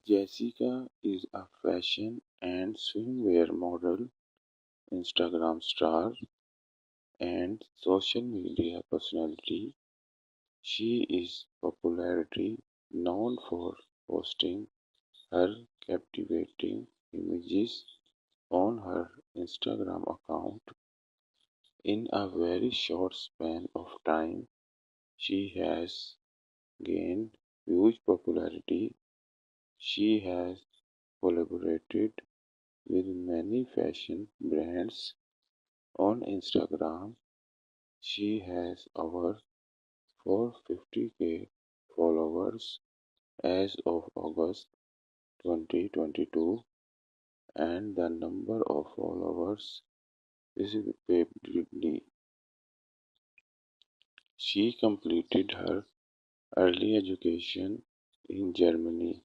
Jessica is a fashion and swimwear model, Instagram star, and social media personality. She is popularity known for posting her captivating images on her Instagram account. In a very short span of time, she has gained huge popularity. She has collaborated with many fashion brands on Instagram. She has over 450K followers as of August 2022, and the number of followers is rapidly. She completed her early education in Germany